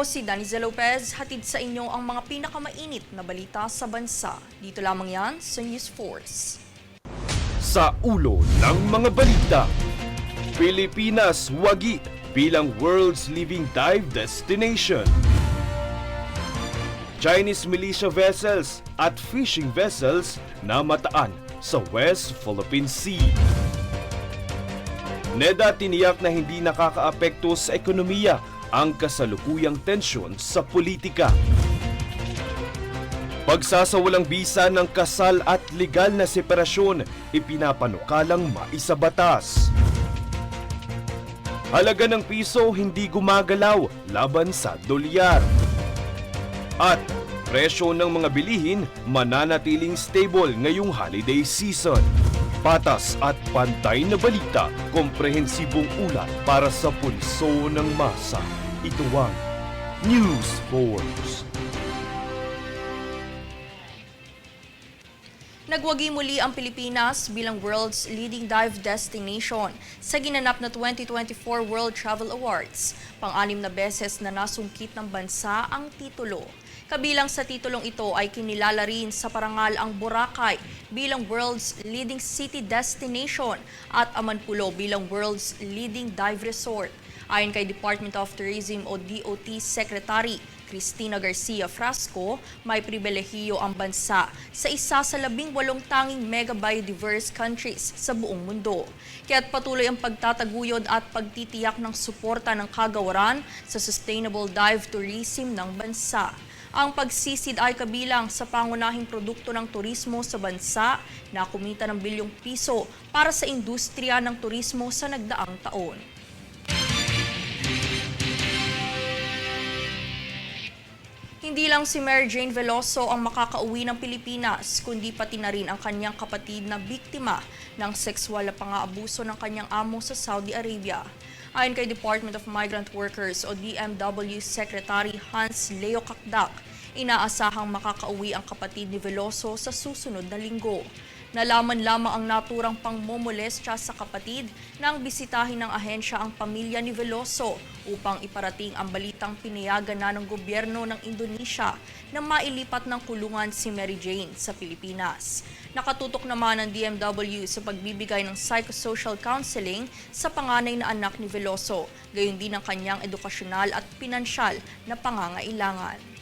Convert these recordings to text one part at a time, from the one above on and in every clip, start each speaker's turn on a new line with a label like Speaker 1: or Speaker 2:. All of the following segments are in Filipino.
Speaker 1: si Danizel Lopez, hatid sa inyo ang mga pinakamainit na balita sa bansa. Dito lamang yan sa News Force.
Speaker 2: Sa ulo ng mga balita, Pilipinas wagi bilang world's leading dive destination. Chinese militia vessels at fishing vessels na mataan sa West Philippine Sea. NEDA tiniyak na hindi nakakaapekto sa ekonomiya ang kasalukuyang tensyon sa politika. Pagsasawalang bisa ng kasal at legal na separasyon ipinapanukalang maisabatas. Halaga ng piso hindi gumagalaw laban sa dolyar. At presyo ng mga bilihin mananatiling stable ngayong holiday season. Patas at pantay na balita, komprehensibong ulat para sa pulso ng masa. Ito ang News Force.
Speaker 1: Nagwagi muli ang Pilipinas bilang world's leading dive destination sa ginanap na 2024 World Travel Awards. Pang-anim na beses na nasungkit ng bansa ang titulo. Kabilang sa titulong ito ay kinilala rin sa parangal ang Boracay bilang world's leading city destination at Amanpulo bilang world's leading dive resort. Ayon kay Department of Tourism o DOT Secretary Cristina Garcia Frasco, may pribilehiyo ang bansa sa isa sa 18 tanging mega biodiverse countries sa buong mundo. Kaya't patuloy ang pagtataguyod at pagtitiyak ng suporta ng kagawaran sa sustainable dive tourism ng bansa. Ang pagsisid ay kabilang sa pangunahing produkto ng turismo sa bansa na kumita ng bilyong piso para sa industriya ng turismo sa nagdaang taon. Hindi lang si Mary Jane Veloso ang makakauwi ng Pilipinas, kundi pati na rin ang kanyang kapatid na biktima ng sexual na pang-aabuso ng kanyang amo sa Saudi Arabia. Ayon kay Department of Migrant Workers o DMW Secretary Hans Leo Kakdak, inaasahang makakauwi ang kapatid ni Veloso sa susunod na linggo. Nalaman lamang ang naturang pangmomolestya sa kapatid nang bisitahin ng ahensya ang pamilya ni Veloso upang iparating ang balitang pinayagan na ng gobyerno ng Indonesia na mailipat ng kulungan si Mary Jane sa Pilipinas. Nakatutok naman ang DMW sa pagbibigay ng psychosocial counseling sa panganay na anak ni Veloso, gayon din ang kanyang edukasyonal at pinansyal na pangangailangan.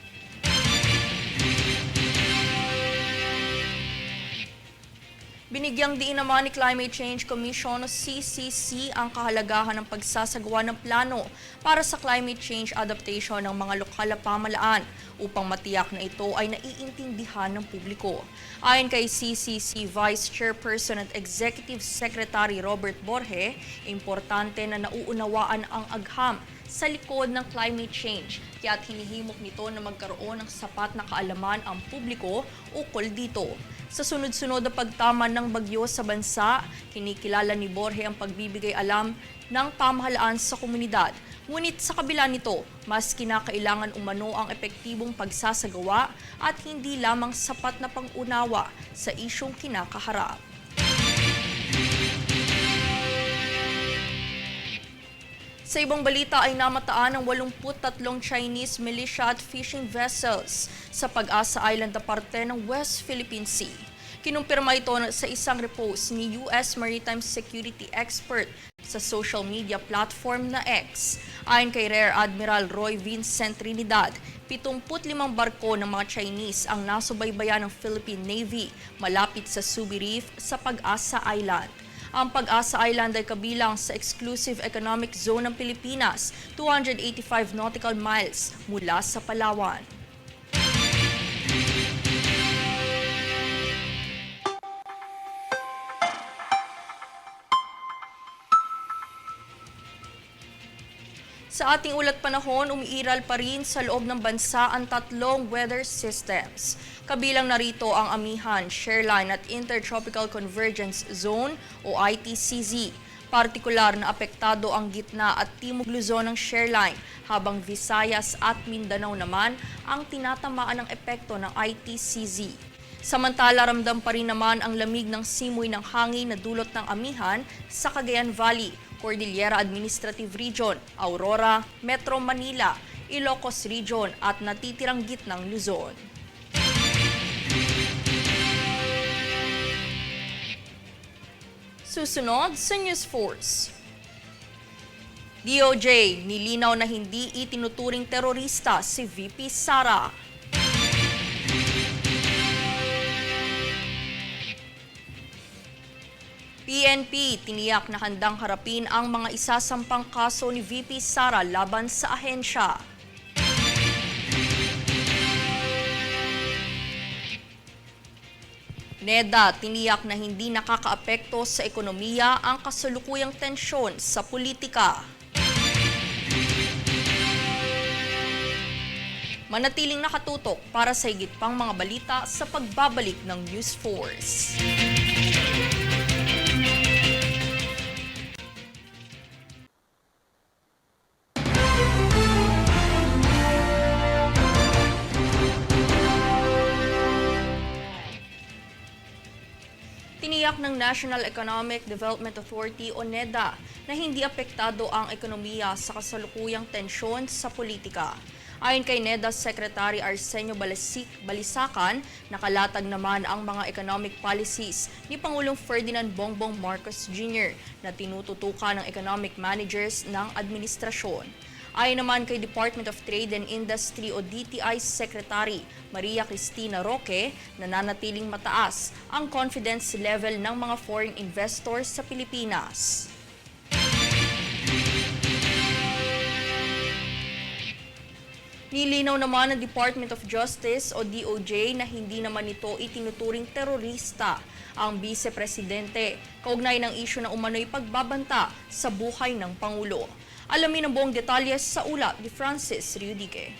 Speaker 1: Binigyang diin naman ni Climate Change Commission o CCC ang kahalagahan ng pagsasagawa ng plano para sa climate change adaptation ng mga lokal na pamahalaan upang matiyak na ito ay naiintindihan ng publiko. Ayon kay CCC Vice Chairperson at Executive Secretary Robert Borge, importante na nauunawaan ang agham sa likod ng climate change, kaya't hinihimok nito na magkaroon ng sapat na kaalaman ang publiko ukol dito. Sa sunod-sunod na pagtaman ng bagyo sa bansa, kinikilala ni Borge ang pagbibigay alam ng pamahalaan sa komunidad. Ngunit sa kabila nito, mas kinakailangan umano ang epektibong pagsasagawa at hindi lamang sapat na pang-unawa sa isyong kinakaharap. Sa ibang balita ay namataan ng 83 Chinese militia at fishing vessels sa Pag-asa Island na parte ng West Philippine Sea. Kinumpirma ito sa isang repost ni US Maritime Security Expert sa social media platform na X. Ayon kay Rear Admiral Roy Vincent Trinidad, 75 barko ng mga Chinese ang nasubaybayan ng Philippine Navy malapit sa Subi Reef sa Pag-asa Island. Ang Pag-asa Island ay kabilang sa Exclusive Economic Zone ng Pilipinas, 285 nautical miles mula sa Palawan. Sa ating ulat panahon, umiiral pa rin sa loob ng bansa ang tatlong weather systems. Kabilang narito ang Amihan, Shoreline at Intertropical Convergence Zone o ITCZ. Partikular na apektado ang gitna at timog Luzon ng Shoreline, habang Visayas at Mindanao naman ang tinatamaan ng epekto ng ITCZ. Samantala, ramdam pa rin naman ang lamig ng simoy ng hangin na dulot ng Amihan sa Cagayan Valley, Cordillera Administrative Region, Aurora, Metro Manila, Ilocos Region at natitirang gitnang Luzon. Susunod sa News Force. DOJ, nilinaw na hindi itinuturing terorista si VP Sara. PNP, tiniyak na handang harapin ang mga isasampang kaso ni VP Sara laban sa ahensya. NEDA, tiniyak na hindi nakakaapekto sa ekonomiya ang kasalukuyang tensyon sa politika. Manatiling nakatutok para sa higit pang mga balita sa pagbabalik ng News Force. Tiniyak ng National Economic Development Authority o NEDA na hindi apektado ang ekonomiya sa kasalukuyang tensyon sa politika. Ayon kay NEDA Secretary Arsenio Balisacan, nakalatag naman ang mga economic policies ni Pangulong Ferdinand Bongbong Marcos Jr. na tinututukan ng economic managers ng administrasyon. Ayon naman kay Department of Trade and Industry o DTI Secretary Maria Cristina Roque, nananatiling mataas ang confidence level ng mga foreign investors sa Pilipinas. Nilinaw naman ng Department of Justice o DOJ na hindi naman ito itinuturing terorista ang Vice-Presidente kaugnay ng isyu na umano'y pagbabanta sa buhay ng Pangulo. Alamin ang buong detalye sa ulat ni Francis Riudique.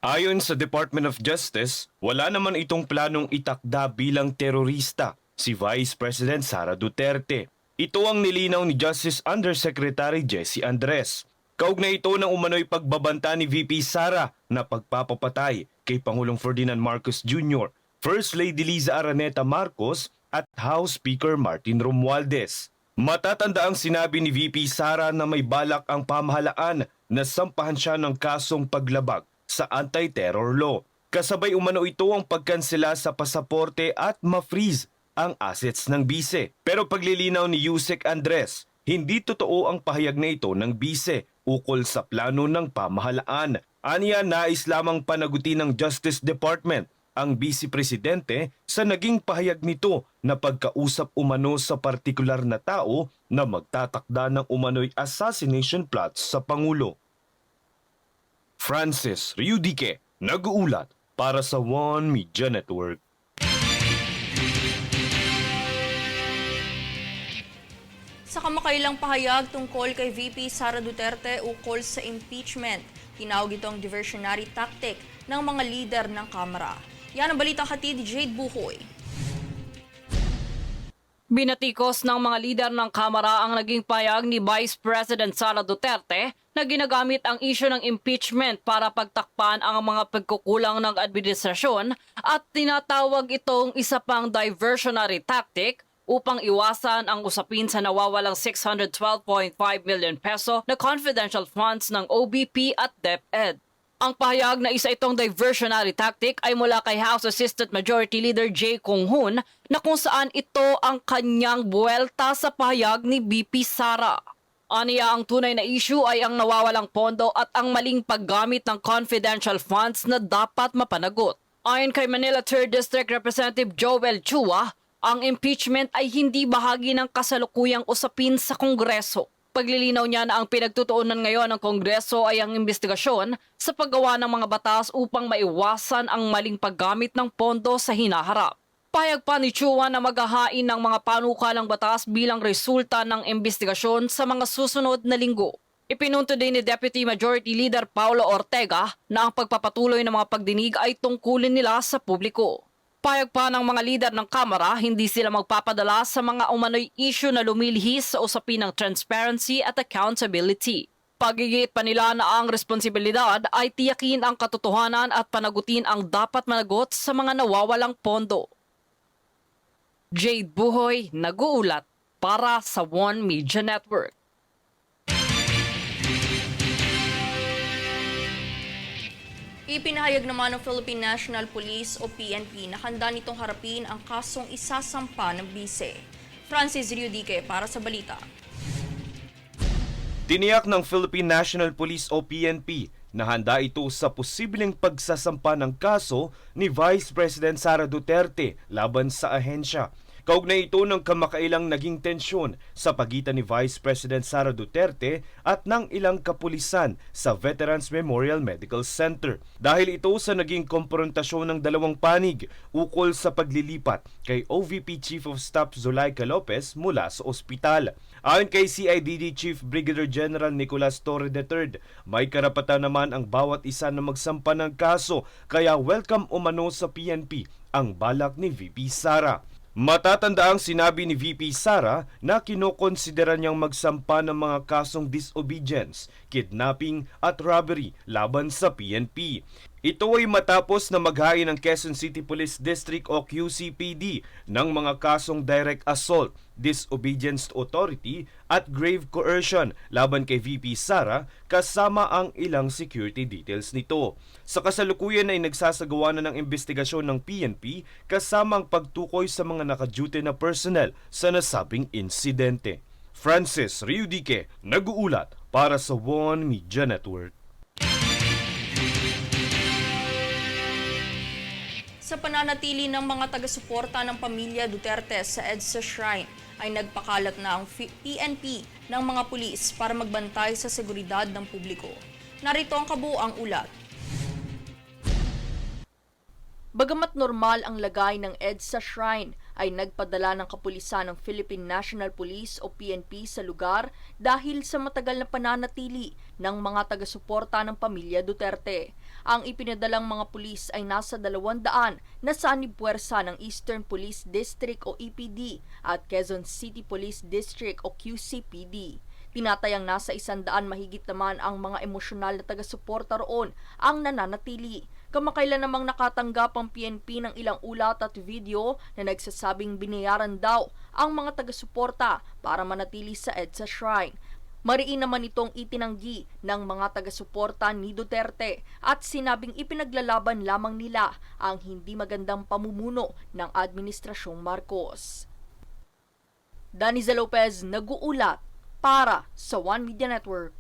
Speaker 2: Ayon sa Department of Justice, wala naman itong planong itakda bilang terorista si Vice President Sara Duterte. Ito ang nilinaw ni Justice Undersecretary Jessie Andres. Kaugnay ito ng umano'y pagbabanta ni VP Sara na pagpapapatay kay Pangulong Ferdinand Marcos Jr., First Lady Liza Araneta Marcos at House Speaker Martin Romualdez. Matatanda ang sinabi ni VP Sara na may balak ang pamahalaan na sampahan siya ng kasong paglabag sa anti-terror law. Kasabay umano ito ang pagkansela sa pasaporte at ma-freeze ang assets ng bise. Pero paglilinaw ni Yusek Andres, hindi totoo ang pahayag na ito ng bise ukol sa plano ng pamahalaan. Aniya, nais lamang panagutin ng Justice Department ang Vice Presidente sa naging pahayag nito na pagkausap umano sa partikular na tao na magtatakda ng umano'y assassination plots sa Pangulo. Francis Riudique, nag-uulat para sa One Media Network.
Speaker 1: Sa kamakailang pahayag tungkol kay VP Sara Duterte ukol sa impeachment, tinawag itong diversionary tactic ng mga lider ng Kamara. Yan ang balitang hatid ni Jade Buhoy.
Speaker 3: Binatikos ng mga lider ng Kamara ang naging payag ni Vice President Sara Duterte na ginagamit ang isyu ng impeachment para pagtakpan ang mga pagkukulang ng administrasyon at tinatawag itong isa pang diversionary tactic upang iwasan ang usapin sa nawawalang 612.5 million peso na confidential funds ng OBP at DepEd. Ang pahayag na isa itong diversionary tactic ay mula kay House Assistant Majority Leader Jay Kung-hoon na kung saan ito ang kanyang buwelta sa pahayag ni VP Sara. Aniya, ang tunay na issue ay ang nawawalang pondo at ang maling paggamit ng confidential funds na dapat mapanagot. Ayon kay Manila 3rd District Representative Joel Chua, ang impeachment ay hindi bahagi ng kasalukuyang usapin sa Kongreso. Paglilinaw niya na ang pinagtutuunan ngayon ng Kongreso ay ang investigasyon sa paggawa ng mga batas upang maiwasan ang maling paggamit ng pondo sa hinaharap. Pahayag pa ni Chua na maghahain ng mga panukalang batas bilang resulta ng investigasyon sa mga susunod na linggo. Ipinunto din ni Deputy Majority Leader Paulo Ortega na ang pagpapatuloy ng mga pagdinig ay tungkulin nila sa publiko. Payag pa ng mga lider ng Kamara, hindi sila magpapadala sa mga umano'y issue na lumilihis sa usapin ng transparency at accountability. Pagigit pa nila na ang responsibilidad ay tiyakin ang katotohanan at panagutin ang dapat managot sa mga nawawalang pondo. Jade Buhoy, nag-uulat para sa One Media Network.
Speaker 1: Ipinahayag naman ng Philippine National Police o PNP na handa nitong harapin ang kasong isasampa ng bise. Francis Riudique para sa balita.
Speaker 2: Tiniyak ng Philippine National Police o PNP na handa ito sa posibleng pagsasampa ng kaso ni Vice President Sara Duterte laban sa ahensya. Kaugnay ito ng kamakailang naging tensyon sa pagitan ni Vice President Sara Duterte at ng ilang kapulisan sa Veterans Memorial Medical Center. Dahil ito sa naging komprontasyon ng dalawang panig ukol sa paglilipat kay OVP Chief of Staff Zulaika Lopez mula sa ospital. Ayon kay CIDD Chief Brigadier General Nicolas Torre III, may karapatan naman ang bawat isa na magsampa ng kaso kaya welcome umano sa PNP ang balak ni VP Sara. Matatandaang sinabi ni VP Sara na kinokonsidera niyang magsampa ng mga kasong disobedience, kidnapping at robbery laban sa PNP. Ito ay matapos na maghain ng Quezon City Police District o QCPD ng mga kasong direct assault, disobedience to authority at grave coercion laban kay VP Sara kasama ang ilang security details nito. Sa kasalukuyan ay nagsasagawa na ng investigasyon ng PNP kasama ang pagtukoy sa mga naka-duty na personnel sa nasabing insidente. Francis Riudique, nag-uulat para sa One Media Network.
Speaker 1: Sa pananatili ng mga taga-suporta ng pamilya Duterte sa EDSA Shrine, ay nagpakalat na ang PNP ng mga pulis para magbantay sa seguridad ng publiko. Narito ang kabuuang ulat. Bagamat normal ang lagay ng EDSA Shrine, ay nagpadala ng kapulisan ng Philippine National Police o PNP sa lugar dahil sa matagal na pananatili ng mga taga-suporta ng pamilya Duterte. Ang ipinadalang mga pulis ay nasa 200 na sanib-puwersa ng Eastern Police District o EPD at Quezon City Police District o QCPD. Tinatayang nasa 100 mahigit naman ang mga emosyonal na taga-suporta roon ang nananatili. Kamakailan namang nakatanggap ang PNP ng ilang ulat at video na nagsasabing binayaran daw ang mga taga-suporta para manatili sa EDSA Shrine. Mariin naman itong itinanggi ng mga taga-suporta ni Duterte at sinabing ipinaglalaban lamang nila ang hindi magandang pamumuno ng Administrasyong Marcos. Daniza Lopez, nag-uulat para sa One Media Network.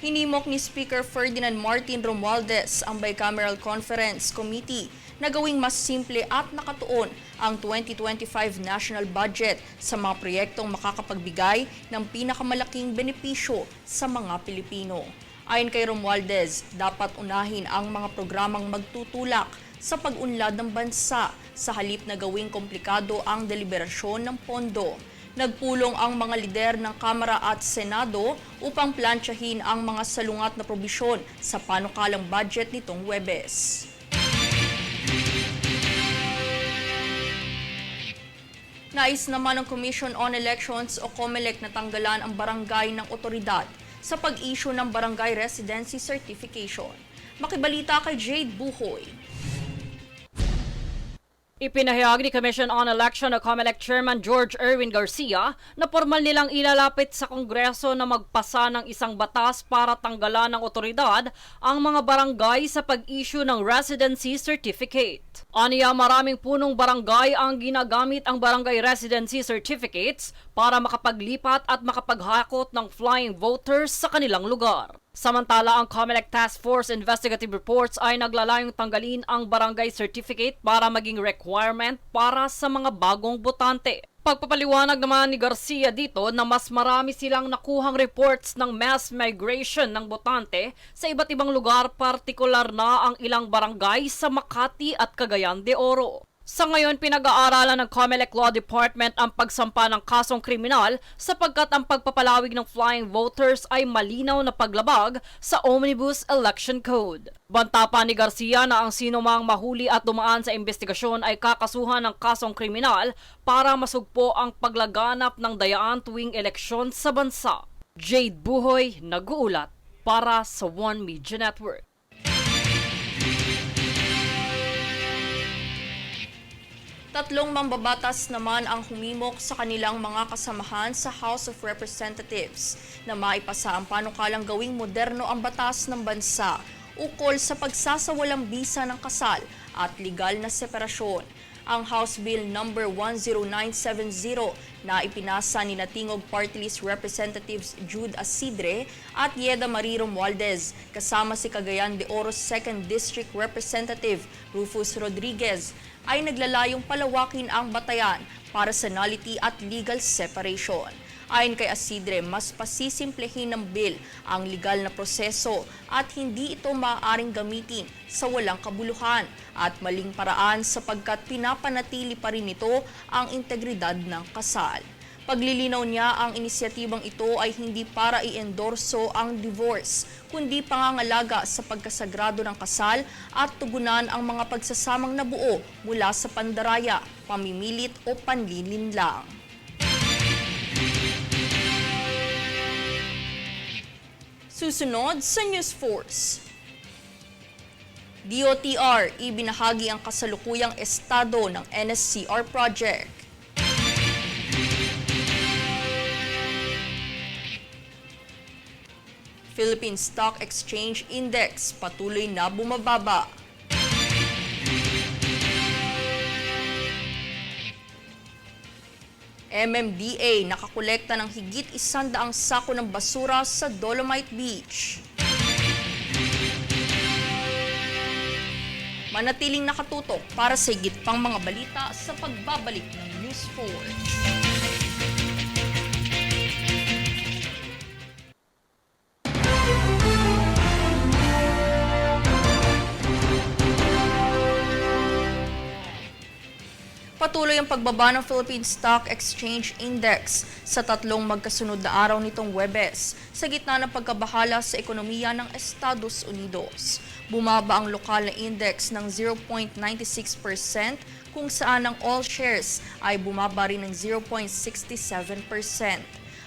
Speaker 1: Hinimok ni Speaker Ferdinand Martin Romualdez ang Bicameral Conference Committee na gawing mas simple at nakatuon ang 2025 national budget sa mga proyektong makakapagbigay ng pinakamalaking benepisyo sa mga Pilipino. Ayon kay Romualdez, dapat unahin ang mga programang magtutulak sa pag-unlad ng bansa sa halip na gawing komplikado ang deliberasyon ng pondo. Nagpulong ang mga lider ng Kamara at Senado upang plantsahin ang mga salungat na probisyon sa panukalang budget nitong Huwebes. Nais naman ng Commission on Elections o COMELEC na tanggalan ang barangay ng otoridad sa pag-issue ng Barangay Residency Certification. Makibalita kay Jade Buhoy.
Speaker 3: Ipinahayag ni Commission on Election o COMELEC Chairman George Erwin Garcia na formal nilang ilalapit sa Kongreso na magpasa ng isang batas para tanggalan ng otoridad ang mga barangay sa pag-issue ng residency certificate. Aniya, maraming punong barangay ang ginagamit ang barangay residency certificates para makapaglipat at makapaghakot ng flying voters sa kanilang lugar. Samantala, ang COMELEC Task Force Investigative Reports ay naglalayong tanggalin ang barangay certificate para maging requirement para sa mga bagong botante. Pagpapaliwanag naman ni Garcia dito na mas marami silang nakuhang reports ng mass migration ng botante sa iba't ibang lugar, partikular na ang ilang barangay sa Makati at Cagayan de Oro. Sa ngayon, pinag-aaralan ng COMELEC Law Department ang pagsampa ng kasong kriminal sapagkat ang pagpapalawig ng flying voters ay malinaw na paglabag sa Omnibus Election Code. Banta pa ni Garcia na ang sinumang mahuli at dumaan sa investigasyon ay kakasuhan ng kasong kriminal para masugpo ang paglaganap ng dayaan tuwing eleksyon sa bansa. Jade Buhoy, nag-uulat para sa One Media Network.
Speaker 1: Tatlong mambabatas naman ang humimok sa kanilang mga kasamahan sa House of Representatives na maipasa ang panukalang gawing moderno ang batas ng bansa ukol sa pagsasawalang bisa ng kasal at legal na separasyon. Ang House Bill No. 10970 na ipinasa ni Tingog Party List Representatives Jude Asidre at Yeda Marie Romualdez kasama si Cagayan de Oro 2nd District Representative Rufus Rodriguez ay naglalayong palawakin ang batayan para sa nullity at legal separation. Ayon kay Asidre, mas pasisimplehin ng bill ang legal na proseso at hindi ito maaaring gamitin sa walang kabuluhan at maling paraan sapagkat pinapanatili pa rin ito ang integridad ng kasal. Paglilinaw niya, ang inisyatibang ito ay hindi para i-endorso ang divorce, kundi pangangalaga sa pagkasagrado ng kasal at tugunan ang mga pagsasamang nabuo mula sa pandaraya, pamimilit o panlilinlang. Susunod sa News Force. DOTR ibinahagi ang kasalukuyang estado ng NSCR project. Philippine Stock Exchange Index patuloy na bumababa. MMDA nakakolekta ng higit 100 sako ng basura sa Dolomite Beach. Manatiling nakatutok para sa higit pang mga balita sa pagbabalik ng News Force. Patuloy ang pagbaba ng Philippine Stock Exchange Index sa tatlong magkasunod na araw nitong Huwebes sa gitna ng pagkabahala sa ekonomiya ng Estados Unidos. Bumaba ang lokal na index ng 0.96% kung saan ang all shares ay bumaba rin ng 0.67%.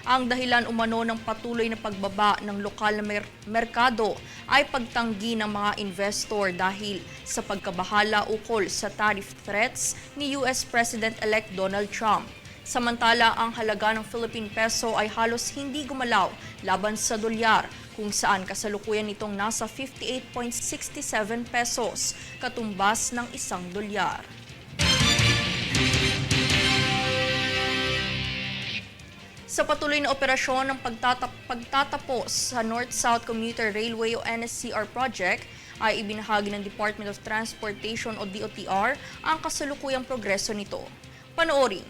Speaker 1: Ang dahilan umano ng patuloy na pagbaba ng lokal na merkado ay pagtanggi ng mga investor dahil sa pagkabahala ukol sa tariff threats ni US President-elect Donald Trump. Samantala, ang halaga ng Philippine peso ay halos hindi gumalaw laban sa dolyar kung saan kasalukuyan nitong nasa 58.67 pesos, katumbas ng $1. Sa patuloy na operasyon ng pagtatapos sa North-South Commuter Railway o NSCR project, ay ibinahagi ng Department of Transportation o DOTR ang kasalukuyang progreso nito. Panoorin.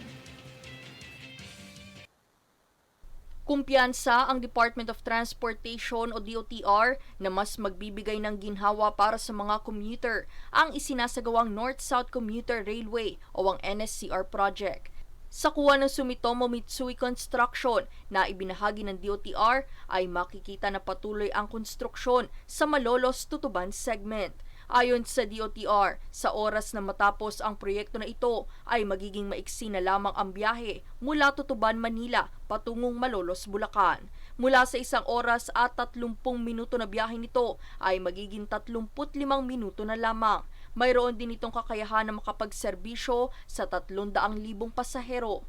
Speaker 1: Kumpiyansa ang Department of Transportation o DOTR na mas magbibigay ng ginhawa para sa mga commuter ang isinasagawang North-South Commuter Railway o ang NSCR project. Sa kuha ng Sumitomo Mitsui Construction na ibinahagi ng DOTR ay makikita na patuloy ang konstruksyon sa Malolos-Tutuban segment. Ayon sa DOTR, sa oras na matapos ang proyekto na ito ay magiging maiksi na lamang ang biyahe mula Tutuban, Manila patungong Malolos, Bulacan. Mula sa 1 oras at 30 minuto na biyahe nito ay magiging 35 minuto na lamang. Mayroon din itong kakayahan na makapagserbisyo sa 300,000 pasahero.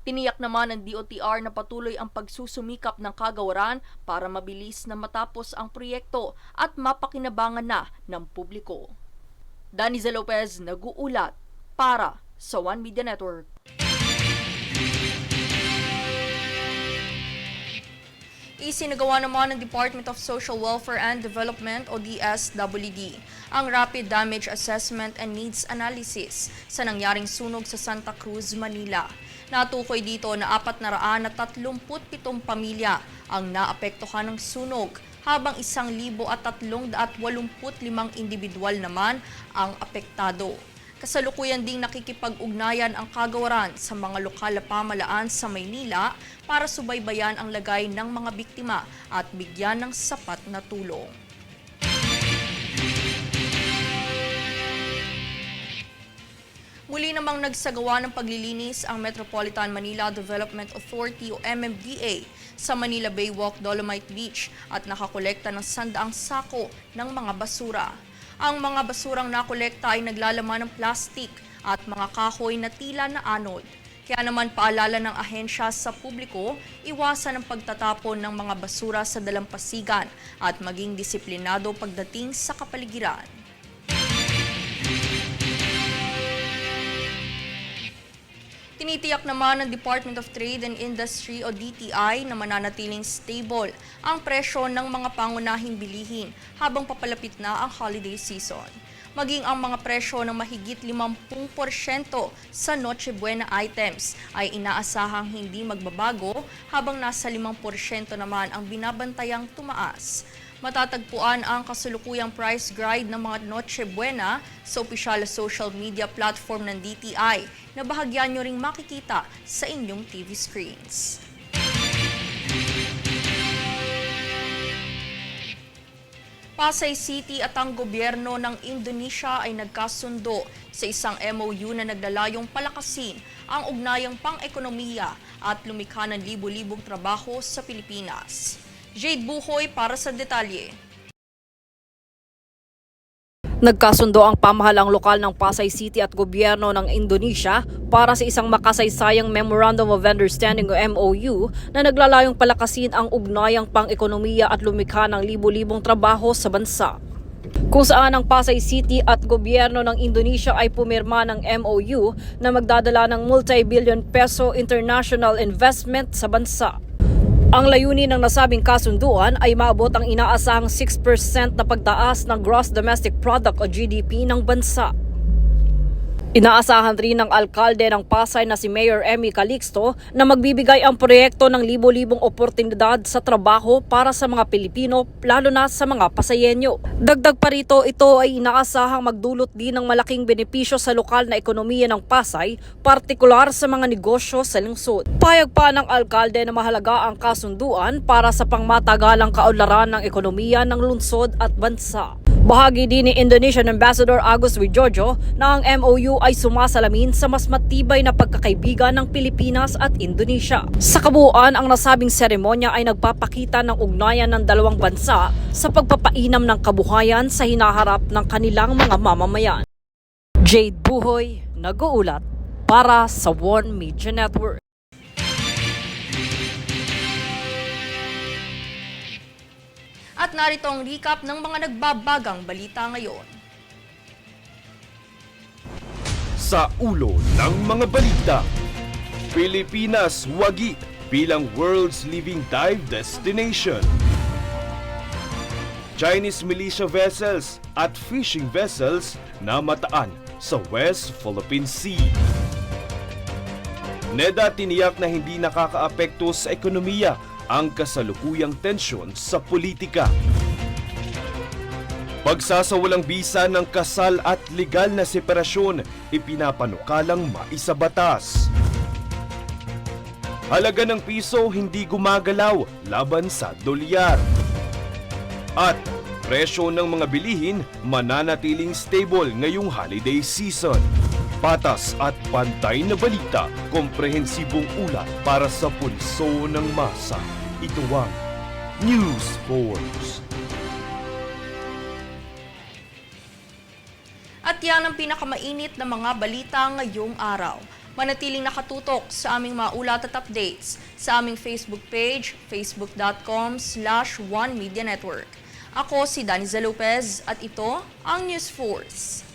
Speaker 1: Tiniyak naman ng DOTR na patuloy ang pagsusumikap ng kagawaran para mabilis na matapos ang proyekto at mapakinabangan na ng publiko. Daniza Lopez, nag-uulat para sa One Media Network. Isinagawa naman ng Department of Social Welfare and Development o DSWD ang Rapid Damage Assessment and Needs Analysis sa nangyaring sunog sa Santa Cruz, Manila. Natukoy dito na 437 pamilya ang naapektuhan ng sunog, habang 1,385 individual naman ang apektado. Kasalukuyan ding nakikipag-ugnayan ang kagawaran sa mga lokal na pamahalaan sa Maynila para subaybayan ang lagay ng mga biktima at bigyan ng sapat na tulong. Muli namang nagsagawa ng paglilinis ang Metropolitan Manila Development Authority o MMDA sa Manila Baywalk, Dolomite Beach at nakakolekta ng 100 sako ng mga basura. Ang mga basurang nakolekta ay naglalaman ng plastic at mga kahoy na tila na anod. Kaya naman paalala ng ahensya sa publiko, iwasan ang pagtatapon ng mga basura sa dalampasigan at maging disiplinado pagdating sa kapaligiran. Tinitiyak naman ng Department of Trade and Industry o DTI na mananatiling stable ang presyo ng mga pangunahing bilihin habang papalapit na ang holiday season. Maging ang mga presyo ng mahigit 50% sa Noche Buena items ay inaasahang hindi magbabago habang nasa 5% naman ang binabantayang tumaas. Matatagpuan ang kasulukuyang price guide ng mga Noche Buena sa opisyal na social media platform ng DTI na bahagyan nyo ring makikita sa inyong TV screens. Pasay City at ang gobyerno ng Indonesia ay nagkasundo sa isang MOU na naglalayong palakasin ang ugnayang pang-ekonomiya at lumikha ng libu-libong trabaho sa Pilipinas. Jade Buhoy para sa detalye.
Speaker 3: Nagkasundo ang pamahalang lokal ng Pasay City at gobyerno ng Indonesia para sa isang makasaysayang Memorandum of Understanding o MOU na naglalayong palakasin ang ugnayang pang-ekonomiya at lumikha ng libu-libong trabaho sa bansa. Kung saan ang Pasay City at gobyerno ng Indonesia ay pumirma ng MOU na magdadala ng multi-billion peso international investment sa bansa. Ang layunin ng nasabing kasunduan ay maabot ang inaasahang 6% na pagtaas ng Gross Domestic Product o GDP ng bansa. Inaasahan rin ng alkalde ng Pasay na si Mayor Emmy Calixto na magbibigay ang proyekto ng libo-libong oportunidad sa trabaho para sa mga Pilipino, lalo na sa mga Pasayenyo. Dagdag pa rito, ito ay inaasahang magdulot din ng malaking benepisyo sa lokal na ekonomiya ng Pasay, partikular sa mga negosyo sa lungsod. Payag pa ng alkalde na mahalaga ang kasunduan para sa pangmatagalang kaunlaran ng ekonomiya ng lungsod at bansa. Bahagi din ni Indonesian Ambassador Agus Wijojo na ang MOU ay sumasalamin sa mas matibay na pagkakaibigan ng Pilipinas at Indonesia. Sa kabuuan, ang nasabing seremonya ay nagpapakita ng ugnayan ng dalawang bansa sa pagpapainam ng kabuhayan sa hinaharap ng kanilang mga mamamayan. Jade Buhoy, nag-uulat para sa One Media Network.
Speaker 1: At narito ang recap ng mga nagbabagang balita ngayon.
Speaker 2: Sa ulo ng mga balita, Pilipinas wagi bilang world's leading dive destination. Chinese militia vessels at fishing vessels na mataan sa West Philippine Sea. NEDA tiniyak na hindi nakakaapekto sa ekonomiya ang kasalukuyang tensyon sa politika. Pagsasawalang bisa ng kasal at legal na separasyon, ipinapanukalang maisabatas. Halaga ng piso hindi gumagalaw laban sa dolyar. At presyo ng mga bilihin mananatiling stable ngayong holiday season. Patas at pantay na balita, komprehensibong ulat para sa pulso ng masa. Ito ang News Force.
Speaker 1: At yan ang pinakamainit na mga balita ngayong araw. Manatiling nakatutok sa aming mga ulat at updates sa aming Facebook page, facebook.com/OneMediaNetwork. Ako si Daniza Lopez at ito ang News Force.